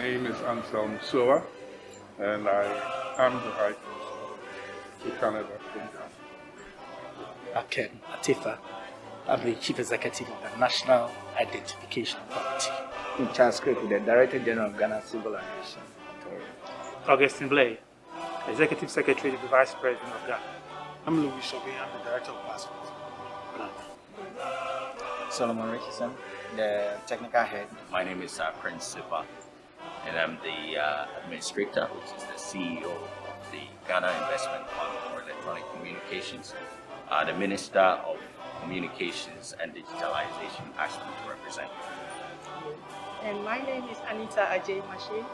name is Anselm Soa, and I am the High Consul to Canada from Ghana. Aken Atifa. I'm the Chief Executive of the National Identification Authority. In Charles Creek, the Director General of Ghana Civil Aviation Authority. Augustine Blay, Executive Secretary to the Vice President of Ghana. I'm Louis Sobe, I'm the Director of Passport. Solomon Richardson, the Technical Head. My name is Prince Sipa, and I'm the Administrator, which is the CEO of the Ghana Investment Fund for Electronic Communications, the Minister of Communications and Digitalization asked me to represent. And my name is Anita Ajay Mashe.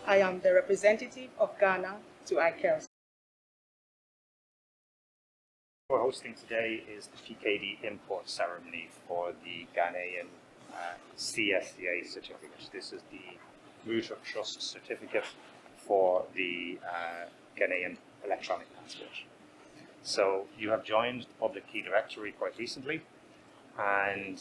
I am the representative of Ghana to Icao. What we're hosting today is the PKD import ceremony for the Ghanaian CSCA certificate. This is the Root of Trust certificate for the Ghanaian electronic passport. So you have joined the Public Key Directory quite recently, and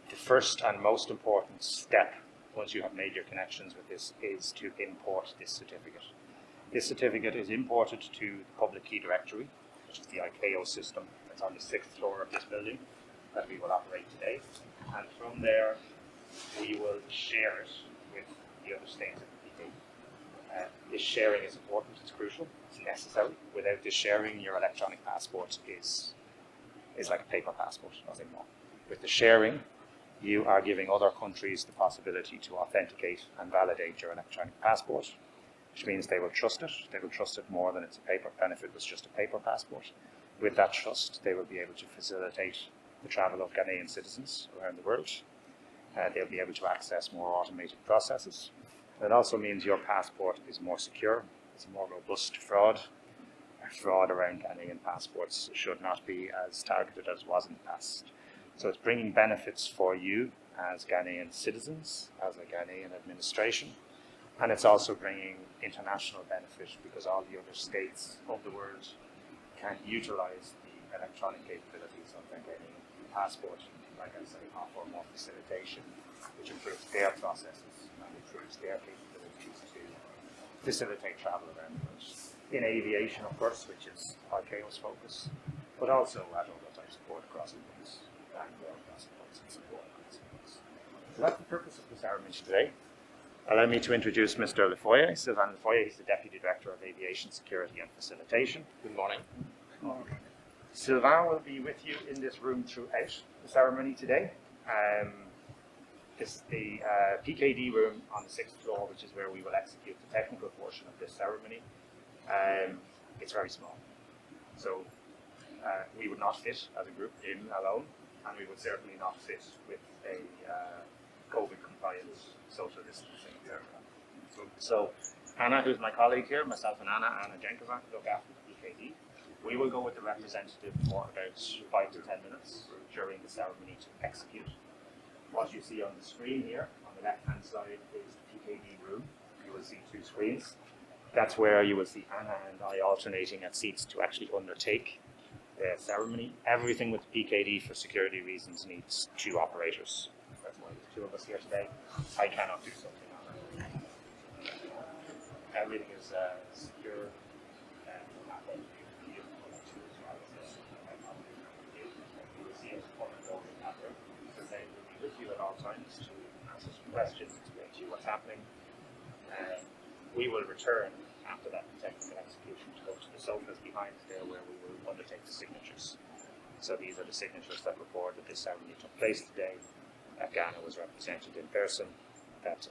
the first and most important step once you have made your connections with this is to import this certificate. This certificate is imported to the Public Key Directory, which is the Icao system that's on the 6th floor of this building that we will operate today. And from there, we will share it with the other states of the PKD. This sharing is important, it's crucial, it's necessary. Without this sharing, your electronic passport is like a paper passport, nothing more. With the sharing, you are giving other countries the possibility to authenticate and validate your electronic passport, which means they will trust it. They will trust it more than it's a paper than if it was just a paper passport. With that trust, they will be able to facilitate the travel of Ghanaian citizens around the world. They'll be able to access more automated processes. It also means your passport is more secure, it's more robust to fraud. Fraud around Ghanaian passports should not be as targeted as was in the past. So it's bringing benefits for you as Ghanaian citizens, as a Ghanaian administration, and it's also bringing international benefit because all the other states of the world can utilize the electronic capabilities of their Ghanaian passport, like I say, offer more facilitation, which improves their processes and improves their capabilities to facilitate travel around the world. In aviation, of course, which is Icao's focus, but also at other types of border crossing points and rail crossing points and support crossing points. So that's the purpose of the ceremony today. Allow me to introduce Mr. Lefoye, Sylvain Lefoye. He's the Deputy Director of Aviation Security and Facilitation. Good morning. Sylvain will be with you in this room throughout the ceremony today. This is the PKD room on the 6th floor, which is where we will execute the technical portion of this ceremony. It's very small, so we would not fit as a group in alone, and we would certainly not fit with a COVID-compliant social distancing area. So Anna, who's my colleague here, myself and Anna Jenkova, look after the PKD. We will go with the representative for about 5 to 10 minutes during the ceremony to execute. What you see on the screen here, on the left-hand side, is the PKD room. You will see 2 screens. That's where you will see Anna and I alternating at seats to actually undertake the ceremony. Everything with PKD for security reasons needs 2 operators. That's why there's 2 of us here today. I cannot do something on my own. Everything is secure. You will see us with you at all times to answer some questions, explain to you what's happening. We will return after that technical execution to go to the sofas behind there where we will undertake the signatures. So these are the signatures that record that this ceremony took place today, that Ghana was represented in person, that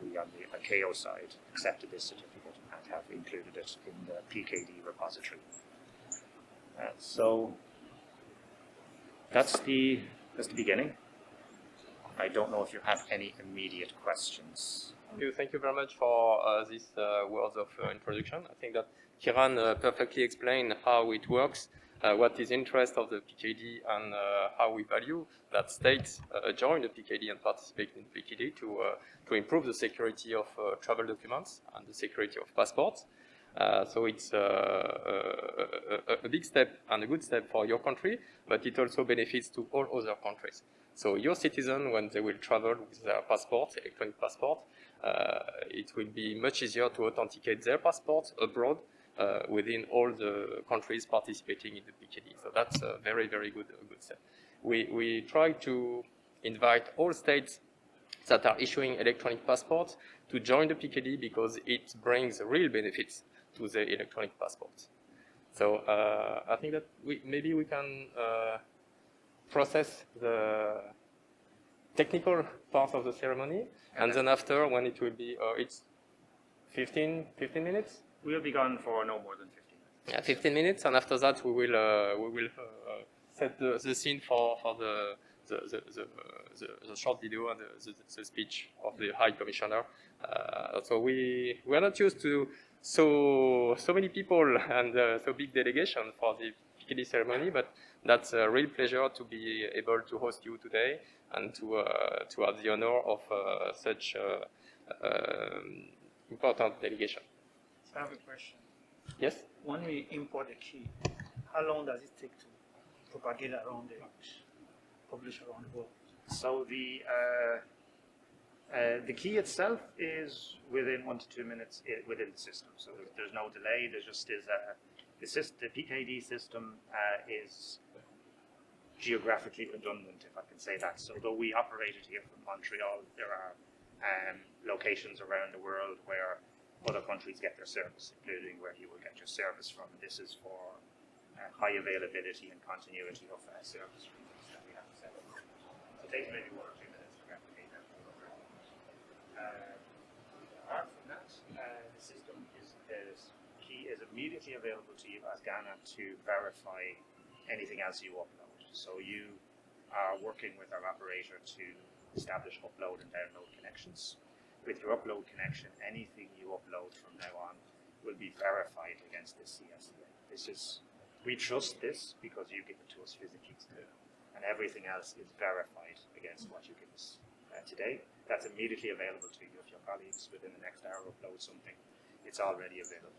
we on the Icao side accepted this certificate and have included it in the PKD repository. So that's the beginning. I don't know if you have any immediate questions. Thank you very much for these words of introduction. I think that Kiran perfectly explained how it works, what is the interest of the PKD, and how we value that states join the PKD and participate in the PKD to improve the security of travel documents and the security of passports. So it's a big step and a good step for your country, but it also benefits to all other countries. So your citizens, when they will travel with their passport, electronic passport, it will be much easier to authenticate their passports abroad within all the countries participating in the PKD. So that's a very, very good step. We try to invite all states that are issuing electronic passports to join the PKD because it brings real benefits to the electronic passports. So I think that maybe we can process the technical part of the ceremony, and then after, when it will be, it's 15 minutes? We'll be gone for no more than 15 minutes. Yeah, 15 minutes, and after that we will set the scene for the short video and the speech of the High Commissioner. So we are not used to so many people and so big delegation for the PKD ceremony, but that's a real pleasure to be able to host you today and to have the honor of such important delegation. So I have a question. Yes? When we import a key, how long does it take to propagate around publish around the world? So the key itself is within 1 to 2 minutes within the system. So there's no delay. There just is the PKD system is geographically redundant, if I can say that. So though we operate it here from Montreal, there are locations around the world where other countries get their service, including where you will get your service from. This is for high availability and continuity of service reasons that we have set up. So it takes maybe 1 or 2 minutes to replicate that. Apart from that, the system key is immediately available to you as Ghana to verify anything else you upload. So you are working with our operator to establish upload and download connections. With your upload connection, anything you upload from now on will be verified against this CSCA. We trust this because you give it to us physically today, and everything else is verified against what you give us today. That's immediately available to you. If your colleagues within the next hour upload something, it's already available.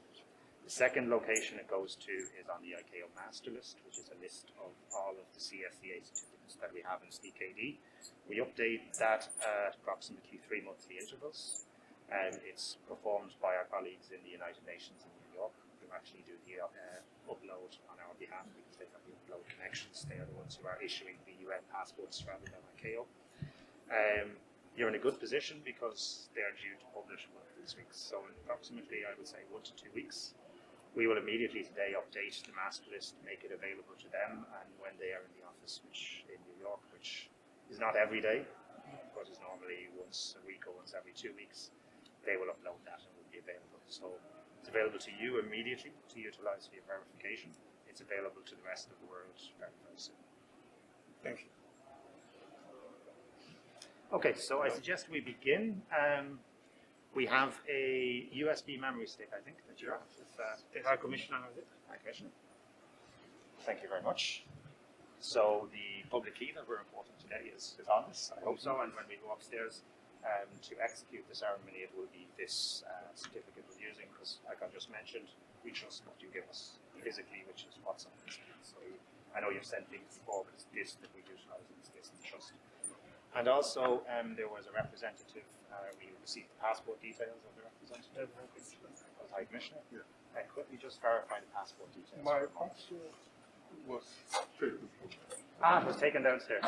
The second location it goes to is on the Icao master list, which is a list of all of the CSCA certificates that we have in PKD. We update that at approximately 3 monthly intervals, and it's performed by our colleagues in the United Nations in New York, who actually do the upload on our behalf because they have the upload connections. They are the ones who are issuing the UN passports rather than Icao. You're in a good position because they're due to publish one of these weeks. So in approximately, I would say, 1 to 2 weeks. We will immediately today update the master list, make it available to them, and when they are in the office, which in New York, which is not every day, but is normally once a week or once every 2 weeks, they will upload that and will be available. So it's available to you immediately to utilize for your verification. It's available to the rest of the world very, very soon. Thank you. Okay, so I suggest we begin. We have a USB memory stick, I think, that you have. The High Commissioner has it. High Commissioner. Thank you very much. So the public key that we're importing today is on this, I hope so, and when we go upstairs to execute the ceremony, it will be this certificate we're using, because like I just mentioned, we trust what you give us physically, which is what's on this key. So I know you've sent things before, but it's this that we utilize, and it's this and trust. And also, there was a representative, we received the passport details of the representative, the High Commissioner. Yeah. Could we just verify the passport details? My passport was taken. It was taken downstairs.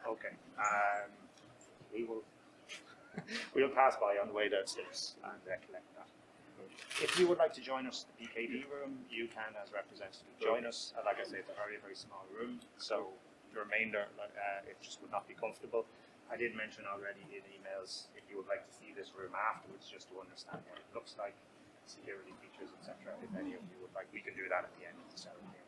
Okay. We'll pass by on the way downstairs and collect that. If you would like to join us in the PKD room, you can, as representative, join us. Like I say, it's a very, very small room, so the remainder, it just would not be comfortable. I did mention already in emails, if you would like to see this room afterwards, just to understand what it looks like, security features, etc. If any of you would like, we can do that at the end of the ceremony.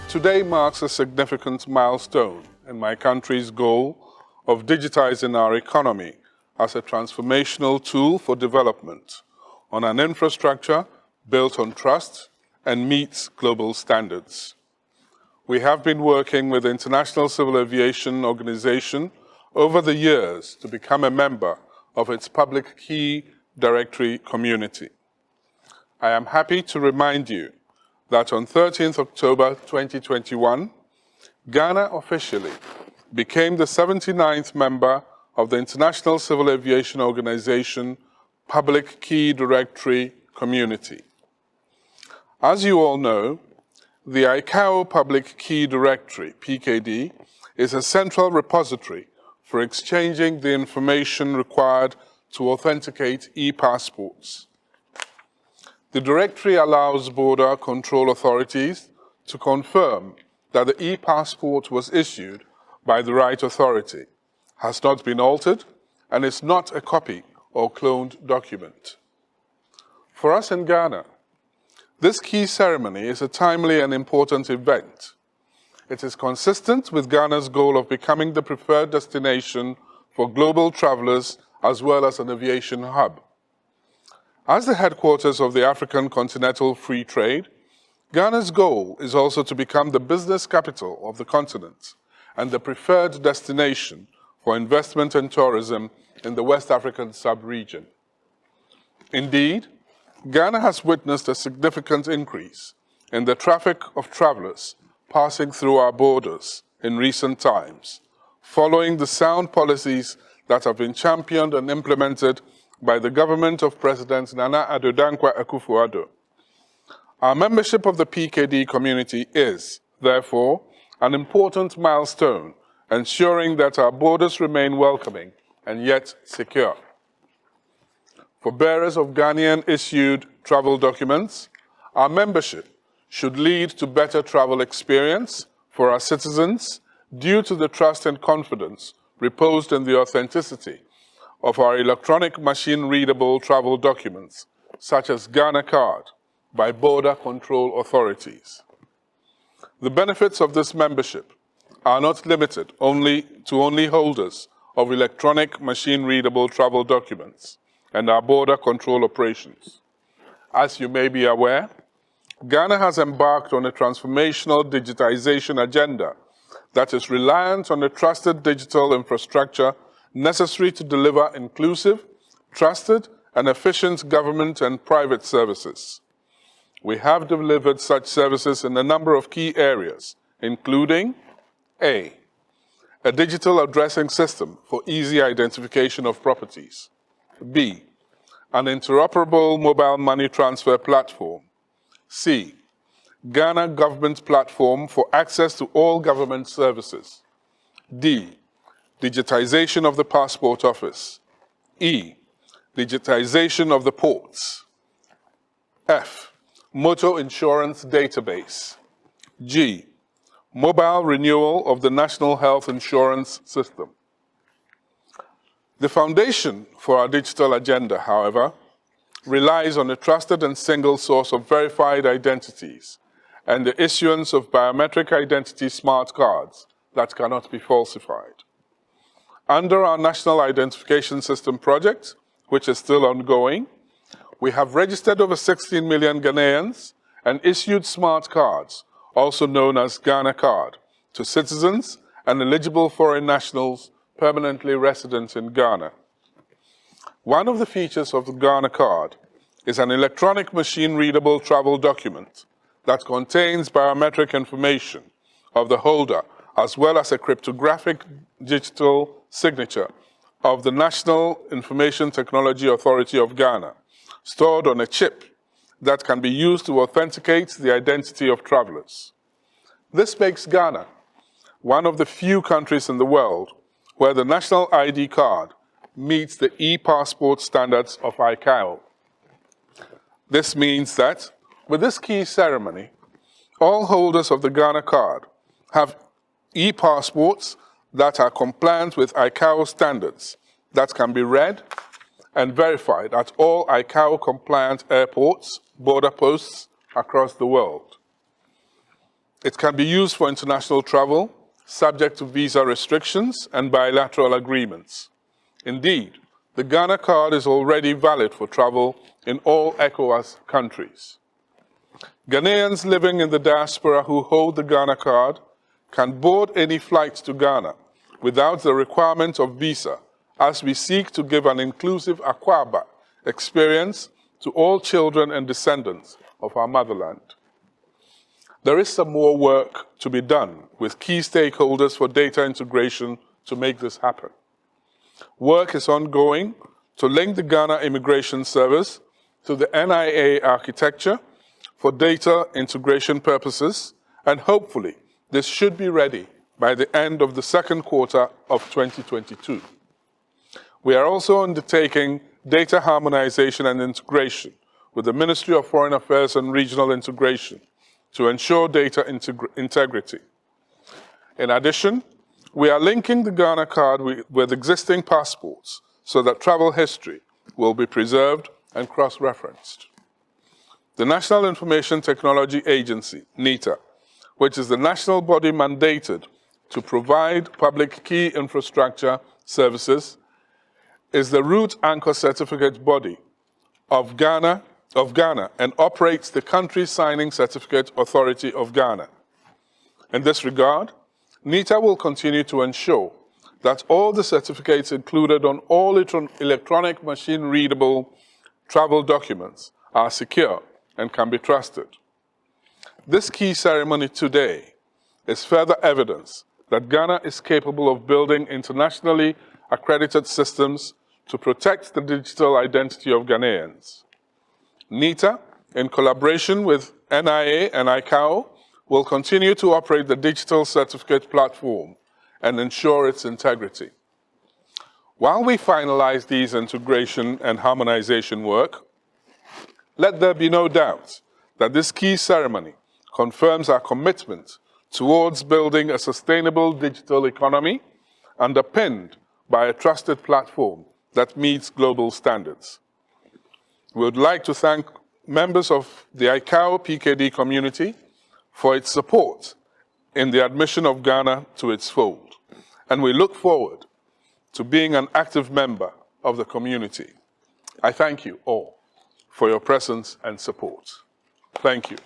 Today marks a significant milestone in my country's goal of digitizing our economy as a transformational tool for development on an infrastructure built on trust and meets global standards. We have been working with the International Civil Aviation Organization, over the years to become a member of its public key directory community. I am happy to remind you that on 13th October 2021, Ghana officially became the 79th member of the International Civil Aviation Organization Public Key Directory Community. As you all know, the Icao Public Key Directory, PKD, is a central repository for exchanging the information required to authenticate e-passports. The directory allows border control authorities to confirm that the e-passport was issued by the right authority, has not been altered, and is not a copy or cloned document. For us in Ghana, this key ceremony is a timely and important event. It is consistent with Ghana's goal of becoming the preferred destination for global travelers as well as an aviation hub. As the headquarters of the African Continental Free Trade, Ghana's goal is also to become the business capital of the continent and the preferred destination for investment and tourism in the West African sub-region. Indeed, Ghana has witnessed a significant increase in the traffic of travelers passing through our borders in recent times, following the sound policies that have been championed and implemented by the government of President Nana Addo Dankwa Akufo-Addo. Our membership of the PKD community is, therefore, an important milestone, ensuring that our borders remain welcoming and yet secure. For bearers of Ghanaian-issued travel documents, our membership should lead to better travel experience for our citizens due to the trust and confidence reposed in the authenticity of our electronic machine-readable travel documents, such as Ghana Card, by border control authorities. The benefits of this membership are not limited to only holders of electronic machine-readable travel documents and our border control operations. As you may be aware, Ghana has embarked on a transformational digitization agenda that is reliant on a trusted digital infrastructure necessary to deliver inclusive, trusted, and efficient government and private services. We have delivered such services in a number of key areas, including A, a digital addressing system for easy identification of properties. B, an interoperable mobile money transfer platform. C, Ghana Government Platform for access to all government services. D, digitization of the passport office. E, digitization of the ports. F, motor insurance database. G, mobile renewal of the National Health Insurance System. The foundation for our digital agenda, however, relies on a trusted and single source of verified identities and the issuance of biometric identity smart cards that cannot be falsified. Under our National Identification System project, which is still ongoing, we have registered over 16 million Ghanaians and issued smart cards, also known as Ghana Card, to citizens and eligible foreign nationals permanently resident in Ghana. One of the features of the Ghana Card is an electronic machine-readable travel document that contains biometric information of the holder, as well as a cryptographic digital signature of the National Information Technology Authority of Ghana, stored on a chip that can be used to authenticate the identity of travelers. This makes Ghana one of the few countries in the world where the national ID card meets the e-passport standards of Icao. This means that with this key ceremony, all holders of the Ghana card have e-passports that are compliant with Icao standards that can be read and verified at all Icao-compliant airports, border posts across the world. It can be used for international travel, subject to visa restrictions and bilateral agreements. Indeed, the Ghana card is already valid for travel in all ECOWAS countries. Ghanaians living in the diaspora who hold the Ghana card can board any flight to Ghana without the requirement of visa, as we seek to give an inclusive Akwaba experience to all children and descendants of our motherland. There is some more work to be done with key stakeholders for data integration to make this happen. Work is ongoing to link the Ghana Immigration Service to the NIA architecture for data integration purposes, and hopefully this should be ready by the end of the second quarter of 2022. We are also undertaking data harmonization and integration with the Ministry of Foreign Affairs and Regional Integration to ensure data integrity. In addition, we are linking the Ghana card with existing passports so that travel history will be preserved and cross-referenced. The National Information Technology Agency, NITA, which is the national body mandated to provide public key infrastructure services, is the root anchor certificate body of Ghana and operates the Country Signing Certificate Authority of Ghana. In this regard, NITA will continue to ensure that all the certificates included on all electronic machine-readable travel documents are secure and can be trusted. This key ceremony today is further evidence that Ghana is capable of building internationally accredited systems to protect the digital identity of Ghanaians. NITA, in collaboration with NIA and Icao, will continue to operate the digital certificate platform and ensure its integrity. While we finalize these integration and harmonization work, let there be no doubt that this key ceremony confirms our commitment towards building a sustainable digital economy underpinned by a trusted platform that meets global standards. We would like to thank members of the Icao PKD community for its support in the admission of Ghana to its fold, and we look forward to being an active member of the community. I thank you all for your presence and support. Thank you.